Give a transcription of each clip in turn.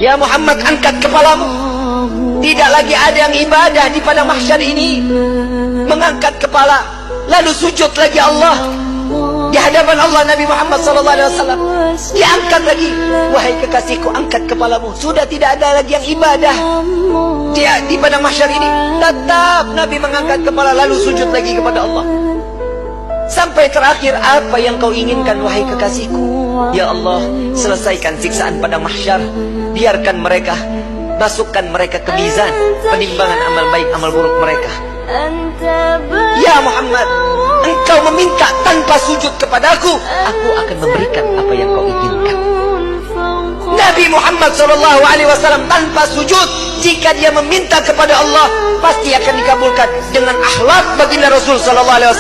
Ya Muhammad, angkat kepalamu. Tidak lagi ada yang ibadah di padang mahsyar ini. Mengangkat kepala, lalu sujud lagi Allah di hadapan Allah. Nabi Muhammad SAW diangkat lagi. Wahai kekasihku, angkat kepalamu. Sudah tidak ada lagi yang ibadah dia di padang mahsyar ini. Tetap Nabi mengangkat kepala lalu sujud lagi kepada Allah. Sampai terakhir, apa yang kau inginkan wahai kekasihku? Ya Allah, selesaikan siksaan padang mahsyar. Biarkan mereka, masukkan mereka ke mizan penimbangan amal baik amal buruk mereka. Ya Muhammad, engkau meminta tanpa sujud kepadaku, aku akan memberikan apa yang kau inginkan. Nabi Muhammad SAW tanpa sujud, jika dia meminta kepada Allah, pasti akan dikabulkan. Dengan akhlak baginda Rasul SAW,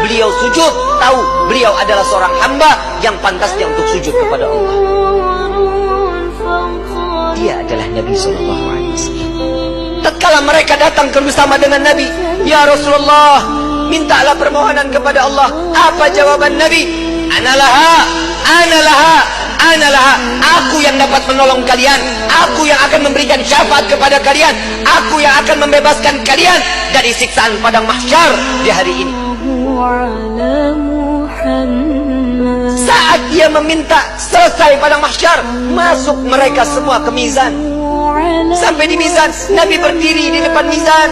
beliau sujud, tahu beliau adalah seorang hamba yang pantasnya untuk sujud kepada Allah. Dia adalah Nabi SAW. Tatkala mereka datang bersama dengan Nabi, ya Rasulullah, mintalah permohonan kepada Allah. Apa jawaban Nabi? Analaha, analaha, analaha. Aku yang dapat menolong kalian. Aku yang akan memberikan syafaat kepada kalian. Aku yang akan membebaskan kalian dari siksaan padang mahsyar di hari ini. Saat dia meminta selesai padang mahsyar, masuk mereka semua ke mizan. Sampai di mizan, Nabi berdiri di depan mizan,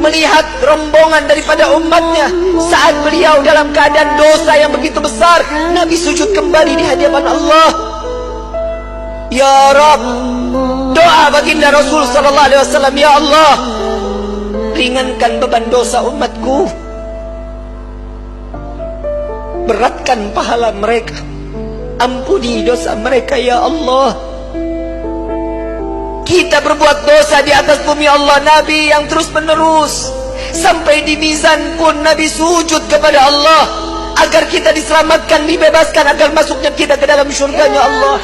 melihat rombongan daripada umatnya. Saat beliau dalam keadaan dosa yang begitu besar, Nabi sujud kembali di hadapan Allah. Ya Rabb, doa baginda Rasul SAW, ya Allah, ringankan beban dosa umatku, beratkan pahala mereka, ampuni dosa mereka ya Allah. Kita berbuat dosa di atas bumi Allah. Nabi yang terus menerus, sampai di mizan pun Nabi sujud kepada Allah agar kita diselamatkan, dibebaskan, agar masuknya kita ke dalam syurganya Allah.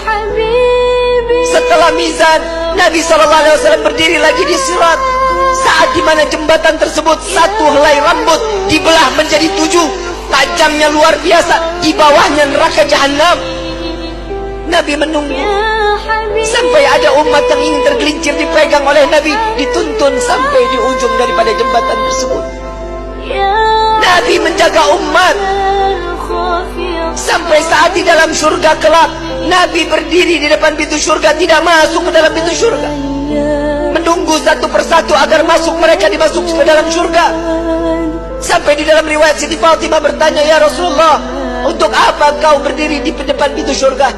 Setelah mizan, Nabi SAW berdiri lagi di sirat. Saat dimana jembatan tersebut, satu helai rambut dibelah menjadi 7, tajamnya luar biasa. Di bawahnya neraka jahanam. Nabi menunggu sampai ada umat yang ingin tergelincir, dipegang oleh Nabi, dituntun sampai di ujung daripada jembatan tersebut. Nabi menjaga umat sampai saat di dalam surga kelak, Nabi berdiri di depan pintu surga, tidak masuk ke dalam pintu surga, menunggu satu persatu agar masuk, mereka dimasuk ke dalam surga. Sampai di dalam riwayat Siti Fatimah bertanya, ya Rasulullah, untuk apa kau berdiri di depan pintu surga?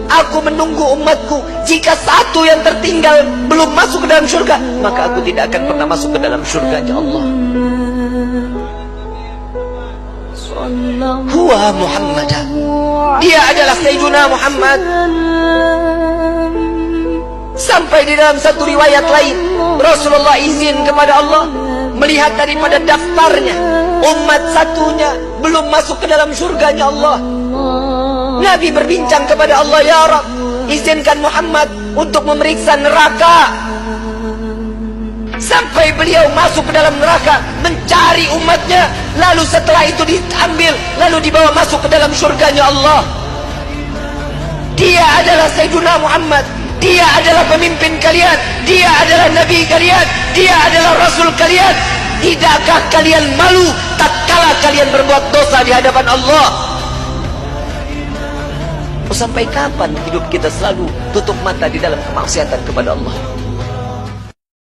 Aku menunggu umatku. Jika satu yang tertinggal belum masuk ke dalam surga, maka aku tidak akan pernah masuk ke dalam surganya Allah. Huwa Muhammad, dia adalah Sayyiduna Muhammad. Sampai di dalam satu riwayat lain, Rasulullah izin kepada Allah melihat daripada daftarnya, umat satunya belum masuk ke dalam surganya Allah. Nabi berbincang kepada Allah, ya Rabb, izinkan Muhammad untuk memeriksa neraka. Sampai beliau masuk ke dalam neraka, mencari umatnya, lalu setelah itu diambil, lalu dibawa masuk ke dalam surganya Allah. Dia adalah Sayyiduna Muhammad. Dia adalah pemimpin kalian. Dia adalah Nabi kalian. Dia adalah Rasul kalian. Tidakkah kalian malu tatkala kalian berbuat dosa di hadapan Allah? Sampai kapan hidup kita selalu tutup mata di dalam kemaksiatan kepada Allah?